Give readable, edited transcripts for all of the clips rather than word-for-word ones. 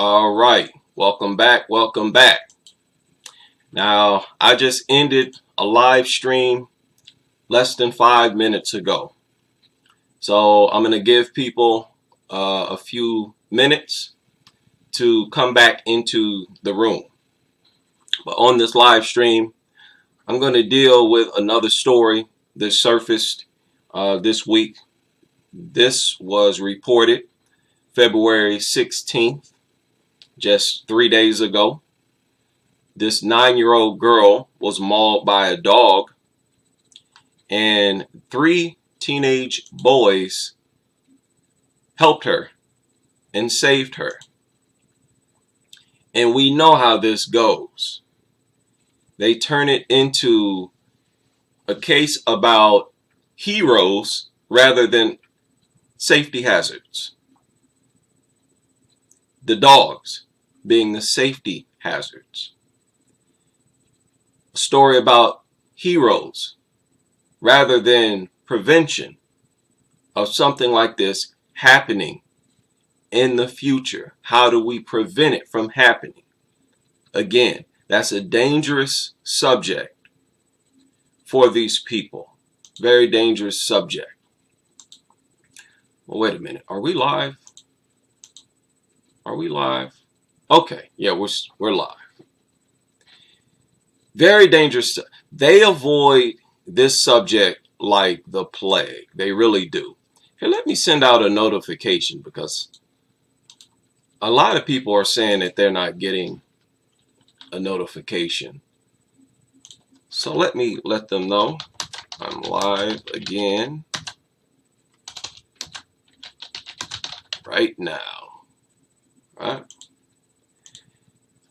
All right, welcome back. Welcome back. Now, I just ended a live stream less than 5 minutes ago. So I'm going to give people a few minutes to come back into the room. But on this live stream, I'm going to deal with another story that surfaced this week. This was reported February 16th, just 3 days ago. This 9-year-old girl was mauled by a dog, and 3 teenage boys helped her and saved her. And we know how this goes. They turn it into a case about heroes rather than safety hazards. The dogs being the safety hazards. A story about heroes rather than prevention of something like this happening in the future. How do we prevent it from happening? Again, that's a dangerous subject for these people. Very dangerous subject. Well, wait a minute. Are we live? Are we live? Okay. Yeah, we're live. Very dangerous. They avoid this subject like the plague. They really do. Here, let me send out a notification because a lot of people are saying that they're not getting a notification. So let me let them know I'm live again right now. Right?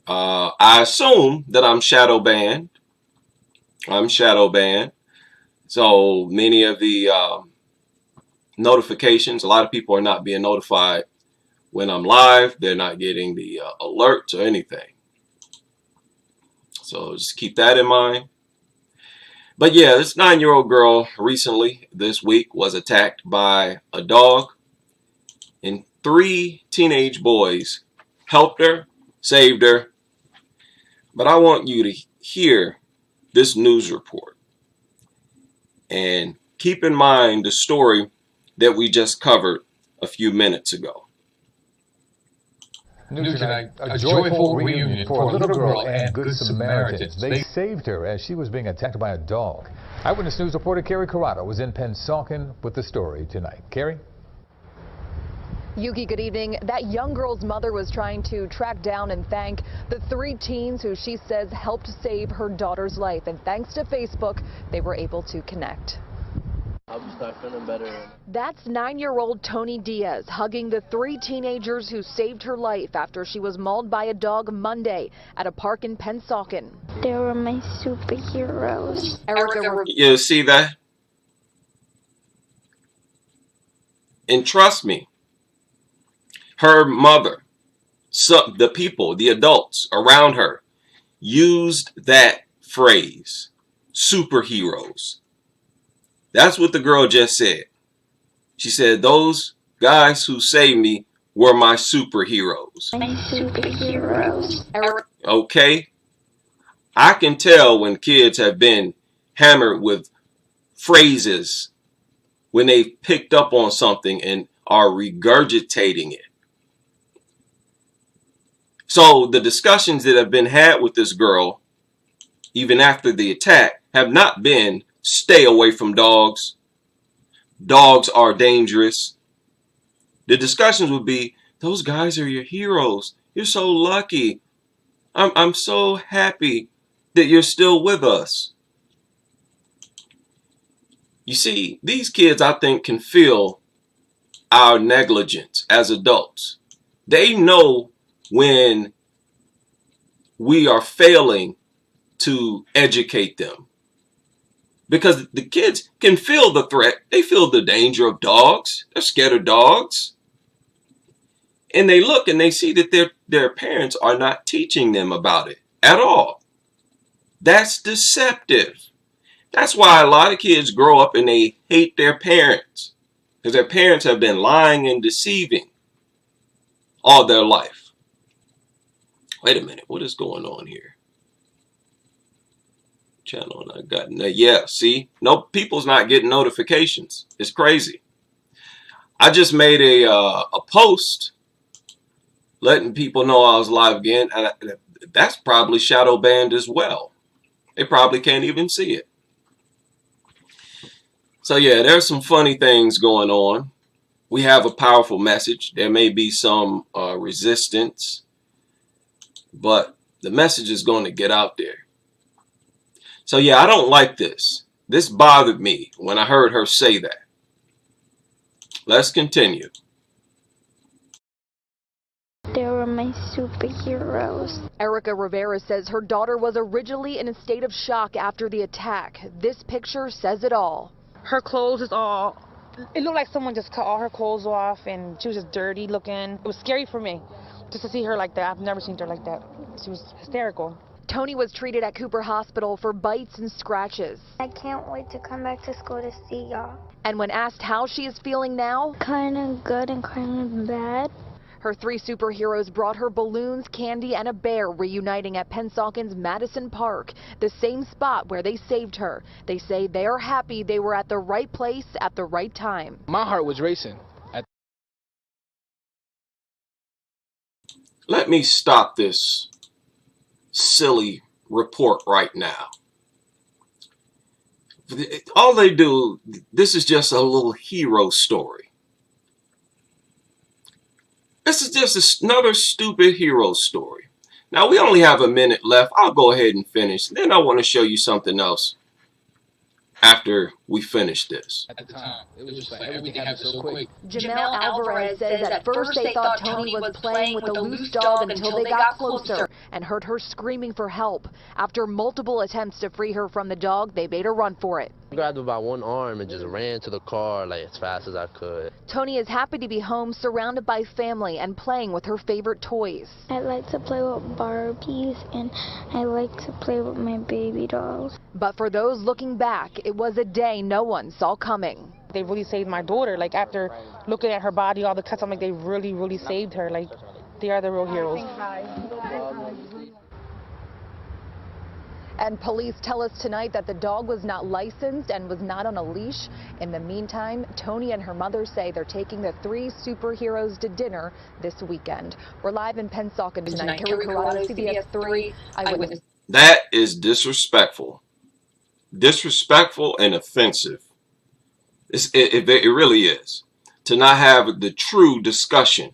I assume that I'm shadow banned. I'm shadow banned. So many of the notifications, a lot of people are not being notified when I'm live. They're not getting the alerts or anything. So just keep that in mind. But yeah, this 9-year-old girl recently, this week, was attacked by a dog. And 3 teenage boys helped her, saved her. But I want you to hear this news report. And keep in mind the story that we just covered a few minutes ago. New tonight, a joyful reunion for a little girl and Good Samaritans. They saved her as she was being attacked by a dog. Eyewitness News reporter Carrie Corrado was in Pennsauken with the story tonight. Carrie? Yuki, good evening. That young girl's mother was trying to track down and thank the 3 teens who she says helped save her daughter's life. And thanks to Facebook, they were able to connect. I'm start feeling better. That's 9-year-old Tony Diaz hugging the 3 teenagers who saved her life after she was mauled by a dog Monday at a park in Pennsauken. They were my superheroes. You see that? And trust me, her mother, the people, the adults around her, used that phrase, superheroes. That's what the girl just said. She said, those guys who saved me were my superheroes. My superheroes. Okay? I can tell when kids have been hammered with phrases, when they picked up on something and are regurgitating it. So the discussions that have been had with this girl, even after the attack, have not been stay away from dogs. Dogs are dangerous. The discussions would be, those guys are your heroes. You're so lucky. I'm so happy that you're still with us. You see, these kids, I think, can feel our negligence as adults. They know when we are failing to educate them. Because the kids can feel the threat. They feel the danger of dogs. They're scared of dogs. And they look and they see that their parents are not teaching them about it at all. That's deceptive. That's why a lot of kids grow up and they hate their parents. Because their parents have been lying and deceiving all their life. Wait a minute. What is going on here? Channel not gotten that. Yeah, see? No, people's not getting notifications. It's crazy. I just made a post letting people know I was live again. And that's probably shadow banned as well. They probably can't even see it. So yeah, there's some funny things going on. We have a powerful message. There may be some resistance, but the message is going to get out there. So yeah, I don't like this. This bothered me when I heard her say that. Let's continue. They were my superheroes. Erica Rivera says her daughter was originally in a state of shock after the attack. This picture says it all. Her clothes is all, it looked like someone just cut all her clothes off, and she was just dirty looking. It was scary for me just to see her like that. I've never seen her like that. She was hysterical. Tony was treated at Cooper Hospital for bites and scratches. I can't wait to come back to school to see y'all. And when asked how she is feeling now, Kind of good and kind of bad. her 3 superheroes brought her balloons, candy, and a bear, reuniting at Pennsauken's Madison Park, the same spot where they saved her. They say they are happy they were at the right place at the right time. My heart was racing. Let me stop this silly report right now. All they do, this is just a little hero story. This is just another stupid hero story. Now, we only have a minute left. I'll go ahead and finish. Then I want to show you something else after we finish this. At the time, it was just like everything happened so quick. Jamel Alvarez says at first they thought Tony was playing with a loose dog until they got closer and heard her screaming for help. After multiple attempts to free her from the dog, they made her run for it. I grabbed her by one arm and just ran to the car like as fast as I could. Tony is happy to be home, surrounded by family and playing with her favorite toys. I like to play with Barbies and I like to play with my baby dolls. But for those looking back, it was a day no one saw coming. They really saved my daughter. Like, after looking at her body, all the cuts, I'm like, they really, really saved her. Like, they are the real heroes. And police tell us tonight that the dog was not licensed and was not on a leash. In the meantime, Tony and her mother say they're taking the 3 superheroes to dinner this weekend. We're live in Pennsauken tonight. Kerry Corrado, CBS 3 Eyewitness. That is disrespectful. Disrespectful and offensive. It really is. To not have the true discussion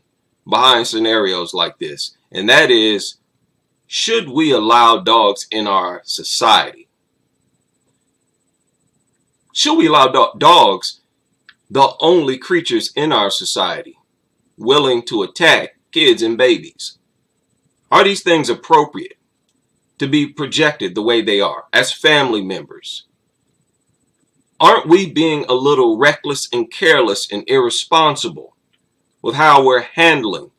behind scenarios like this. And that is, should we allow dogs in our society? Should we allow dogs, the only creatures in our society, willing to attack kids and babies? Are these things appropriate to be projected the way they are as family members? Aren't we being a little reckless and careless and irresponsible with how we're handling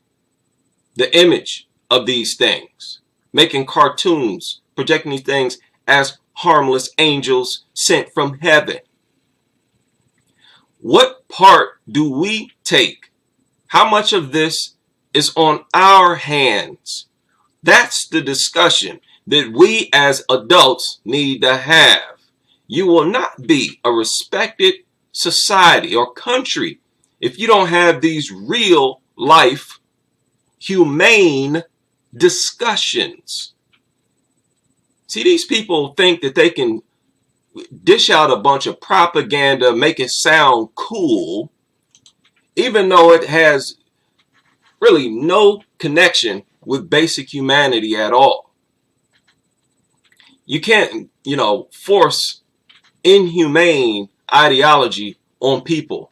the image of these things? Making cartoons, projecting these things as harmless angels sent from heaven. What part do we take? How much of this is on our hands? That's the discussion that we as adults need to have. You will not be a respected society or country if you don't have these real life, humane discussions. See, these people think that they can dish out a bunch of propaganda, make it sound cool, even though it has really no connection with basic humanity at all. You can't, force inhumane ideology on people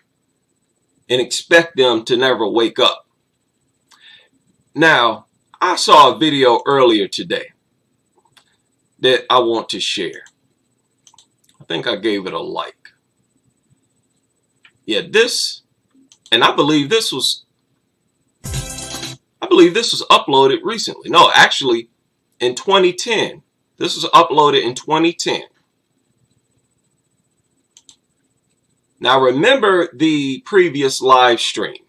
and expect them to never wake up. Now, I saw a video earlier today that I want to share. I think I gave it a like. Yeah, and I believe this was uploaded recently. No, actually in 2010. This was uploaded in 2010. Now remember the previous live stream,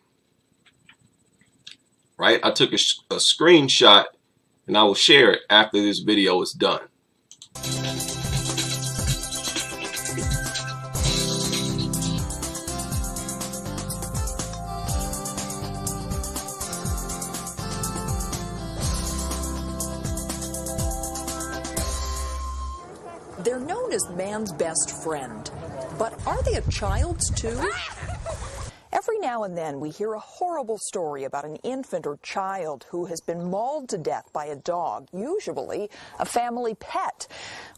right? I took a screenshot and I will share it after this video is done. They're known as man's best friend, but are they a child's too? Every now and then we hear a horrible story about an infant or child who has been mauled to death by a dog, usually a family pet.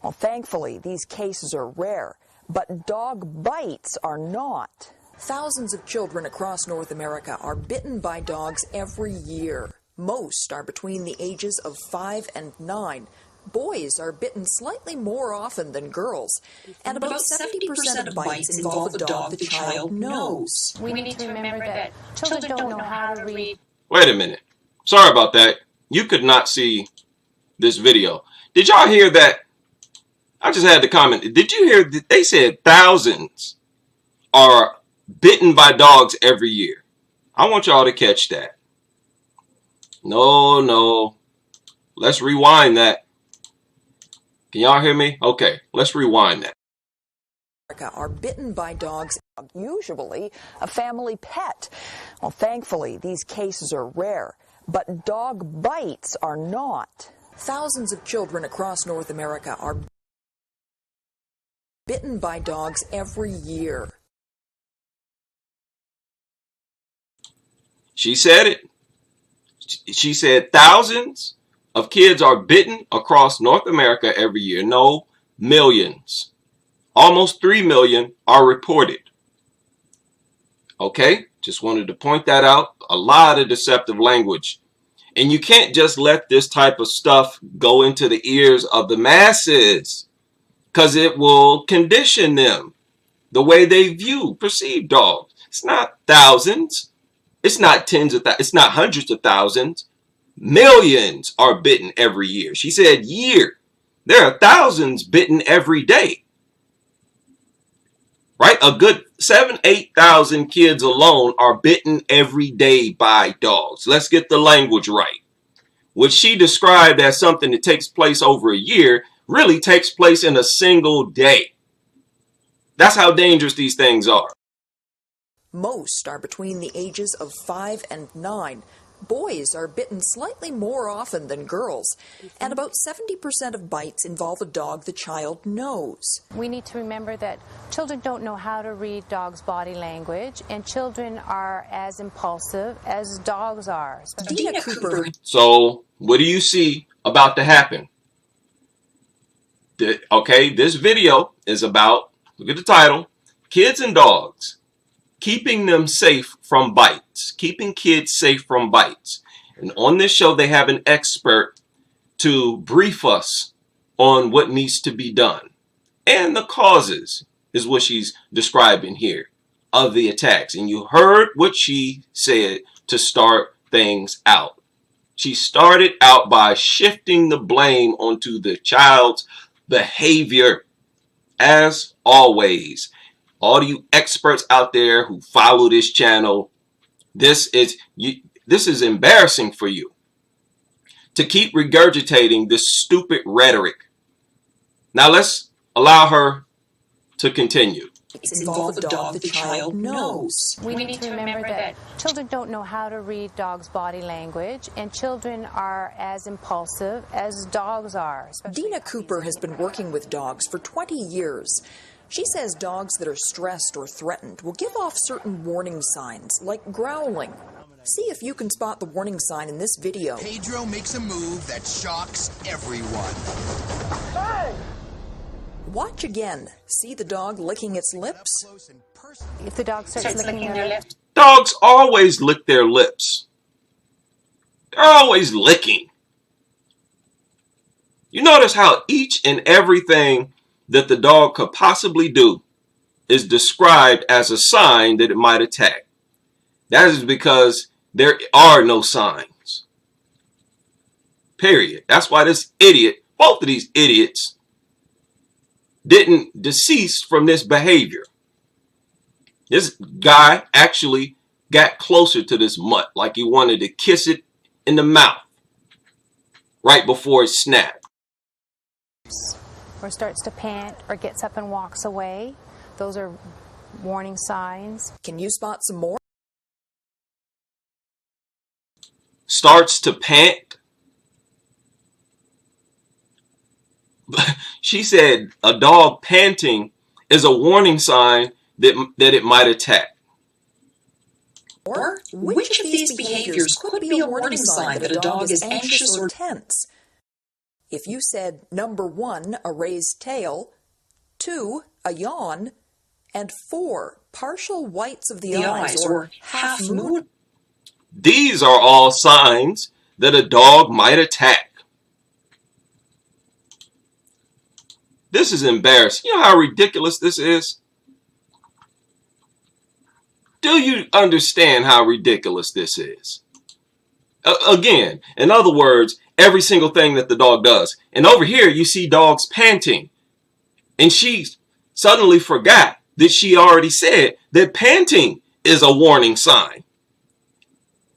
Well, thankfully, these cases are rare, but dog bites are not. Thousands of children across North America are bitten by dogs every year. Most are between the ages of 5 and 9. Boys are bitten slightly more often than girls, and about 70% of bites involve a dog the child knows. We need to remember that children don't know how to read. Wait a minute. Sorry about that. You could not see this video. Did y'all hear that? I just had to comment. Did you hear that they said thousands are bitten by dogs every year? I want y'all to catch that. No. Let's rewind that. Can y'all hear me? Okay, let's rewind that. Are bitten by dogs, usually a family pet. Well, thankfully, these cases are rare, but dog bites are not. Thousands of children across North America are bitten by dogs every year. She said it. She said thousands of kids are bitten across North America every year. No, millions. Almost 3 million are reported. Okay, just wanted to point that out. A lot of deceptive language. And you can't just let this type of stuff go into the ears of the masses, because it will condition them the way they perceive dogs. It's not thousands. It's not tens of thousands. It's not hundreds of thousands. Millions are bitten every year. She said year. There are thousands bitten every day. Right? A good 7,000-8,000 kids alone are bitten every day by dogs. Let's get the language right. What she described as something that takes place over a year really takes place in a single day. That's how dangerous these things are. Most are between the ages of 5 and 9. Boys are bitten slightly more often than girls, and about 70% of bites involve a dog the child knows. We need to remember that children don't know how to read dogs' body language, and children are as impulsive as dogs are. Dina Cooper. So, what do you see about to happen? Okay, this video is about, look at the title, Kids and Dogs. Keeping them safe from bites, keeping kids safe from bites. And on this show, they have an expert to brief us on what needs to be done. And the causes is what she's describing here of the attacks. And you heard what she said to start things out. She started out by shifting the blame onto the child's behavior, as always. All you experts out there who follow this channel, this is embarrassing for you to keep regurgitating this stupid rhetoric. Now let's allow her to continue. Involve a dog the child knows. We need to remember that children don't know how to read dogs' body language, and children are as impulsive as dogs are. Dina Cooper has been working with dogs for 20 years. She says dogs that are stressed or threatened will give off certain warning signs, like growling. See if you can spot the warning sign in this video. Pedro makes a move that shocks everyone. Hey! Watch again. See the dog licking its lips? If the dog starts licking their lips. Dogs always lick their lips. They're always licking. You notice how each and everything that the dog could possibly do is described as a sign that it might attack. That is because there are no signs. Period. That's why this idiot, both of these idiots, didn't decease from this behavior. This guy actually got closer to this mutt, like he wanted to kiss it in the mouth. right before it snapped. Or starts to pant or gets up and walks away. Those are warning signs. Can you spot some more? Starts to pant. She said a dog panting is a warning sign that it might attack. Or which of these behaviors could be a warning sign that a dog is anxious or tense? If you said number 1, a raised tail, 2, a yawn, and 4, partial whites of the eyes or half moon. These are all signs that a dog might attack. This is embarrassing. You know how ridiculous this is? Do you understand how ridiculous this is? Again, in other words, every single thing that the dog does. And over here, you see dogs panting. And she suddenly forgot that she already said that panting is a warning sign.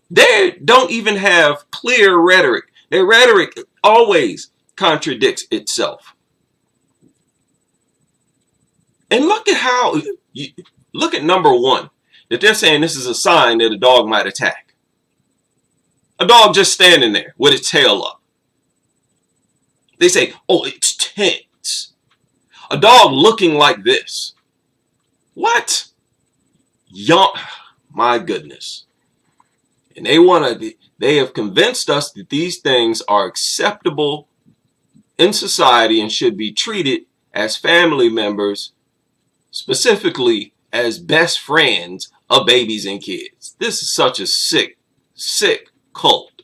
They don't even have clear rhetoric. Their rhetoric always contradicts itself. And look at how, look at number 1, that they're saying this is a sign that a dog might attack. A dog just standing there with its tail up. They say, oh, it's tense. A dog looking like this. What? My goodness. And they have convinced us that these things are acceptable in society and should be treated as family members, specifically as best friends of babies and kids. This is such a sick, sick cult.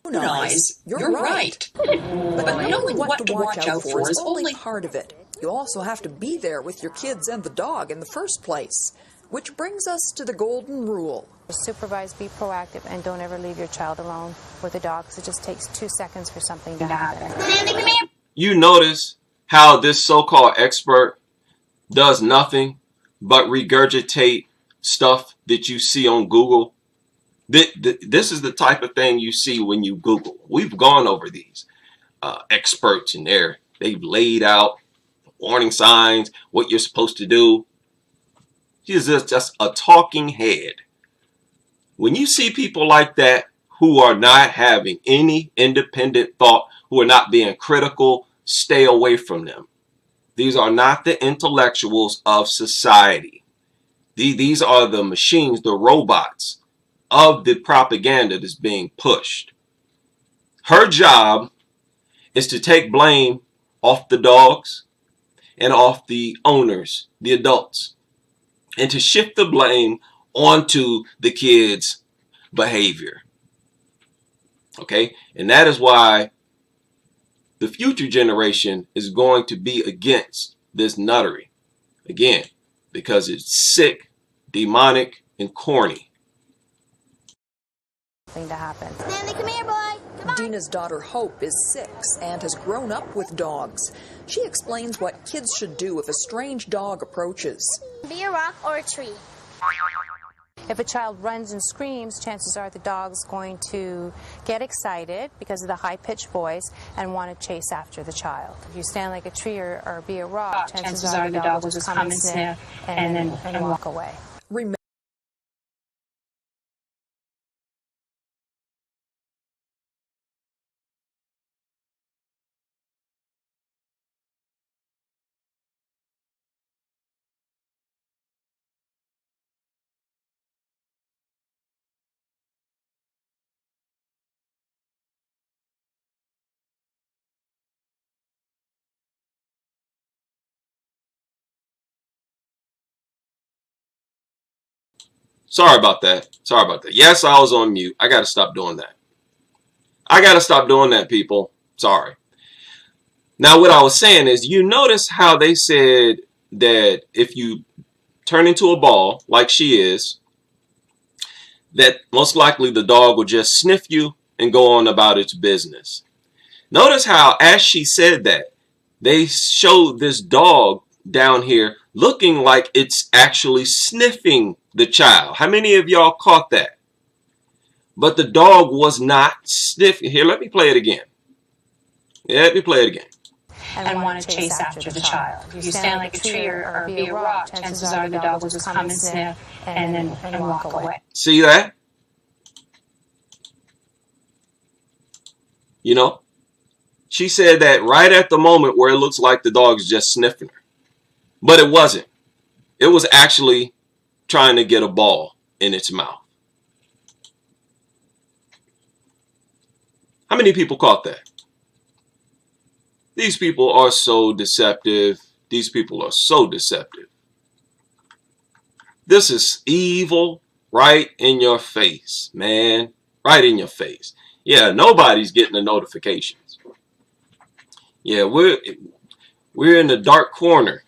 Nice. You're right. But knowing what to watch out for is only part of it. You also have to be there with your kids and the dog in the first place. Which brings us to the golden rule. Supervise, be proactive, and don't ever leave your child alone with a dog, because it just takes 2 seconds for something to happen. You notice how this so-called expert does nothing but regurgitate stuff that you see on Google. This is the type of thing you see when you Google. We've gone over these experts, and they've laid out warning signs, what you're supposed to do. She's just a talking head. When you see people like that who are not having any independent thought, who are not being critical, stay away from them. These are not the intellectuals of society. These are the machines, the robots of the propaganda that's being pushed. Her job is to take blame off the dogs and off the owners, the adults, and to shift the blame onto the kids' behavior. Okay? And that is why the future generation is going to be against this nuttery. Again, because it's sick, demonic, and corny. To happen. Stanley, come here, boy. Come on. Dina's daughter Hope is 6 and has grown up with dogs. She explains what kids should do if a strange dog approaches. Be a rock or a tree. If a child runs and screams, chances are the dog's going to get excited because of the high-pitched voice and want to chase after the child. If you stand like a tree or be a rock, chances are the dog will just come and sniff and walk away. Sorry about that. Sorry about that. Yes, I was on mute. I got to stop doing that. I got to stop doing that, people. Sorry. Now, what I was saying is, you notice how they said that if you turn into a ball, like she is, that most likely the dog will just sniff you and go on about its business. Notice how, as she said that, they showed this dog down here looking like it's actually sniffing the child. How many of y'all caught that? But the dog was not sniffing. Here, let me play it again. Yeah, let me play it again. And want to chase after the child. If you stand like a tree or be a rock, chances are the dog will just come and sniff and walk away. See that? You know, she said that right at the moment where it looks like the dog's just sniffing her. But it wasn't. It was actually trying to get a ball in its mouth. How many people caught that? These people are so deceptive. These people are so deceptive. This is evil right in your face, man. Right in your face. Yeah, nobody's getting the notifications. Yeah, we're in the dark corner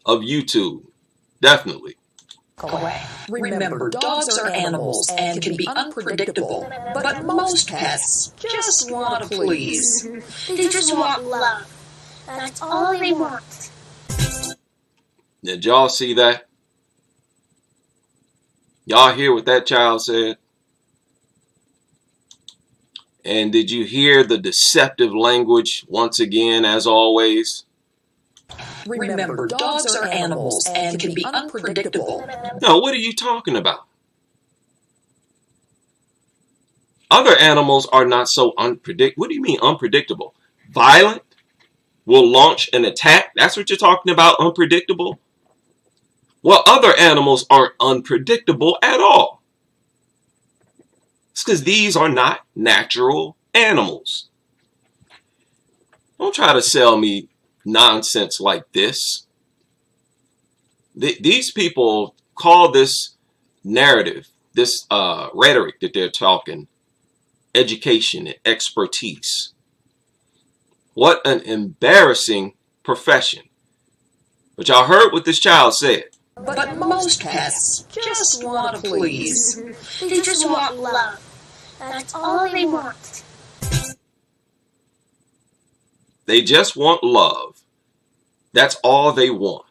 of YouTube. Definitely. Away. Remember, dogs are animals and can be unpredictable, but most pets just want to please. They just want love. That's all they want. Did y'all see that? Y'all hear what that child said? And did you hear the deceptive language once again, as always? Remember, dogs are animals and can be unpredictable. No, what are you talking about? Other animals are not so unpredictable. What do you mean unpredictable? Violent? Will launch an attack? That's what you're talking about, unpredictable? Well, other animals aren't unpredictable at all. It's because these are not natural animals. Don't try to sell me nonsense like this. These people call this narrative, this rhetoric that they're talking, education and expertise. What an embarrassing profession. But y'all heard what this child said. But most pets just want to please. They just want love. That's all they want. They just want love. That's all they want.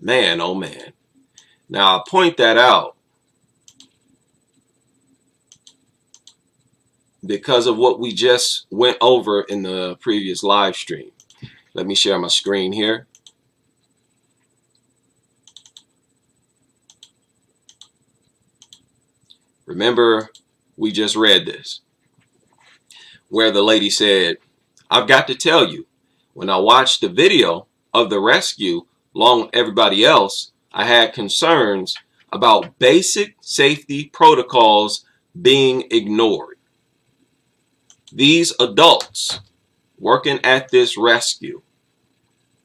Man, oh man. Now, I'll point that out because of what we just went over in the previous live stream. Let me share my screen here. Remember, we just read this, where the lady said, I've got to tell you, when I watched the video of the rescue, along with everybody else, I had concerns about basic safety protocols being ignored. These adults working at this rescue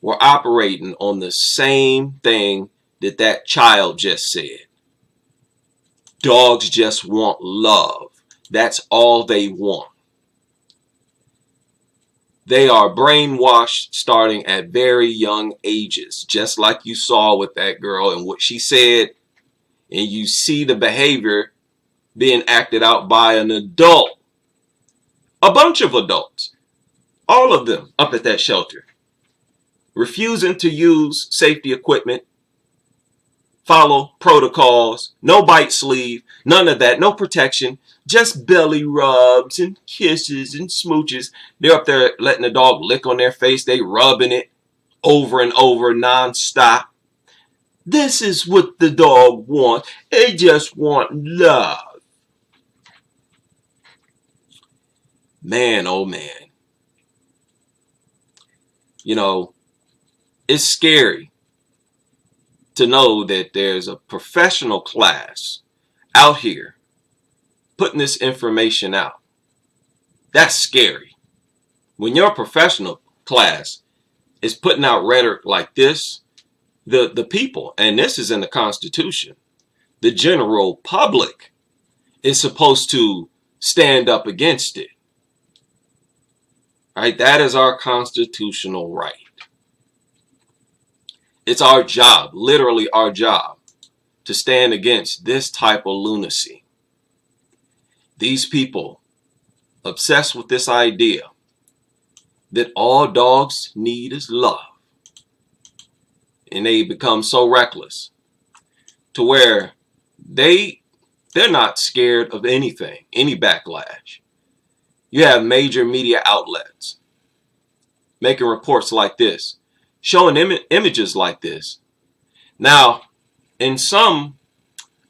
were operating on the same thing that that child just said. Dogs just want love. That's all they want. They are brainwashed starting at very young ages, just like you saw with that girl and what she said. And you see the behavior being acted out by an adult. A bunch of adults. All of them up at that shelter. Refusing to use safety equipment. Follow protocols. No bite sleeve. None of that. No protection. Just belly rubs and kisses and smooches. They're up there letting the dog lick on their face. They rubbing it over and over nonstop. This is what the dog wants. They just want love. Man, oh man. You know, it's scary to know that there's a professional class out here putting this information out. That's scary. When your professional class is putting out rhetoric like this, the people, and this is in the Constitution, the general public is supposed to stand up against it. Right? That is our constitutional right. It's our job, literally our job, to stand against this type of lunacy. These people obsessed with this idea that all dogs need is love. And they become so reckless to where they They're not scared of anything, any backlash. You have major media outlets making reports like this, showing images like this. Now, in some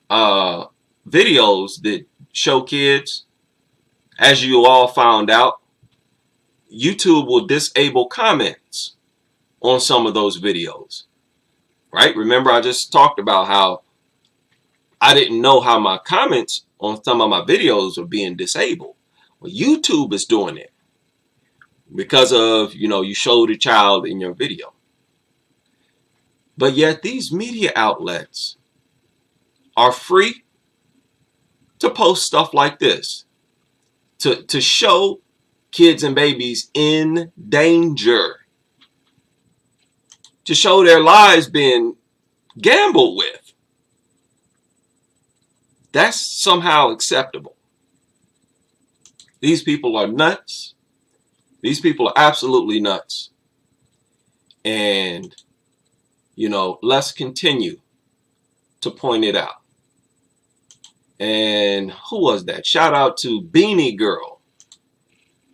videos that show kids, as you all found out, YouTube will disable comments on some of those videos, right? Remember, I just talked about how I didn't know how my comments on some of my videos were being disabled. Well, YouTube is doing it because of, you showed a child in your video. But yet these media outlets are free to post stuff like this, to show kids and babies in danger, to show their lives being gambled with. That's somehow acceptable. These people are nuts. These people are absolutely nuts. And, let's continue to point it out. And who was that? Shout out to Beanie Girl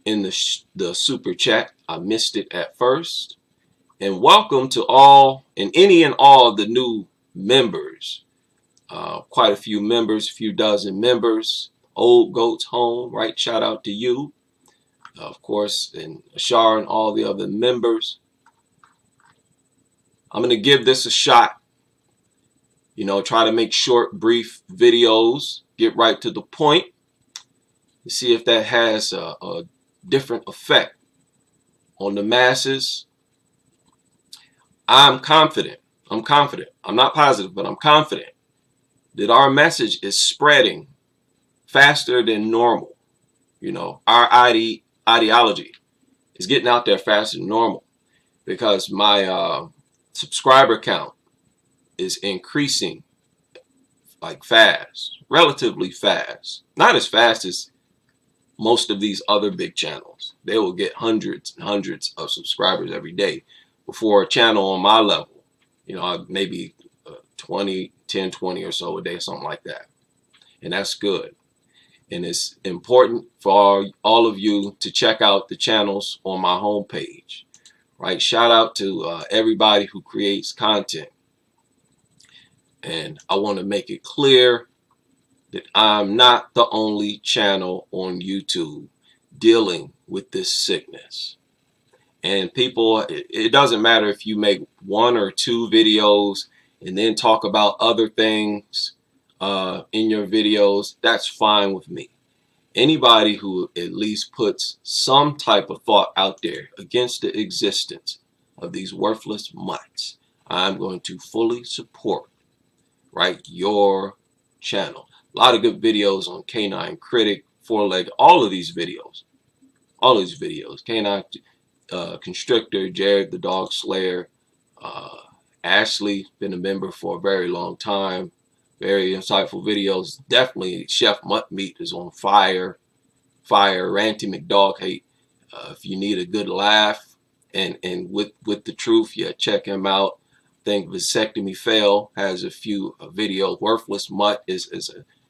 in the super chat. I missed it at first. And welcome to all and any and all the new members. Quite a few members, a few dozen members. Old Goats Home, right? Shout out to you. Of course, and Ashar and all the other members. I'm going to give this a shot. Try to make short, brief videos. Get right to the point. See if that has a different effect on the masses. I'm confident. I'm not positive, but I'm confident that our message is spreading faster than normal. Our ideology is getting out there faster than normal because my subscriber count is increasing like fast, relatively fast. Not as fast as most of these other big channels. They will get hundreds and hundreds of subscribers every day. Before a channel on my level, maybe 10, 20 or so a day, something like that. And that's good. And it's important for all of you to check out the channels on my homepage, right? Shout out to everybody who creates content. And I want to make it clear that I'm not the only channel on YouTube dealing with this sickness. And people, it doesn't matter if you make 1 or 2 videos and then talk about other things in your videos. That's fine with me. Anybody who at least puts some type of thought out there against the existence of these worthless mutts, I'm going to fully support, right, your channel. A lot of good videos on Canine Critic, 4-Leg, all of these videos. Canine Constrictor, Jared the Dog Slayer, Ashley, been a member for a very long time. Very insightful videos. Definitely Chef Mutt Meat is on fire. Ranty McDog Hate. If you need a good laugh and with the truth, yeah, check him out. I think Vasectomy Fail has a few videos. Worthless Mutt is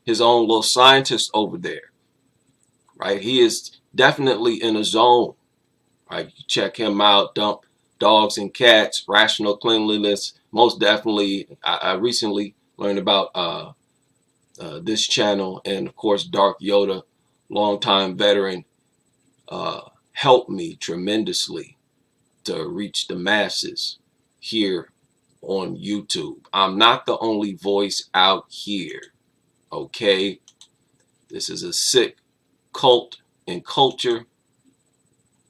his own little scientist over there, right? He is definitely in a zone, right? Check him out. Dump Dogs and Cats, Rational Cleanliness. Most definitely, I recently learned about this channel, and of course Dark Yoda, longtime veteran, helped me tremendously to reach the masses here on YouTube. I'm not the only voice out here, okay? This is a sick cult and culture,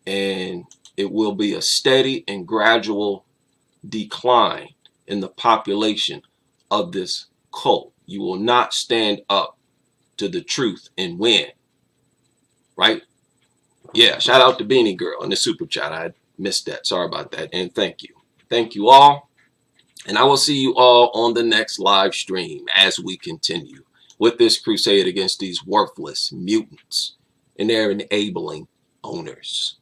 and it will be a steady and gradual decline in the population of this cult. You will not stand up to the truth and win, right? Yeah, shout out to Beanie Girl in the super chat. I missed that. Sorry about that. And thank you. Thank you all. And I will see you all on the next live stream as we continue with this crusade against these worthless mutants and their enabling owners.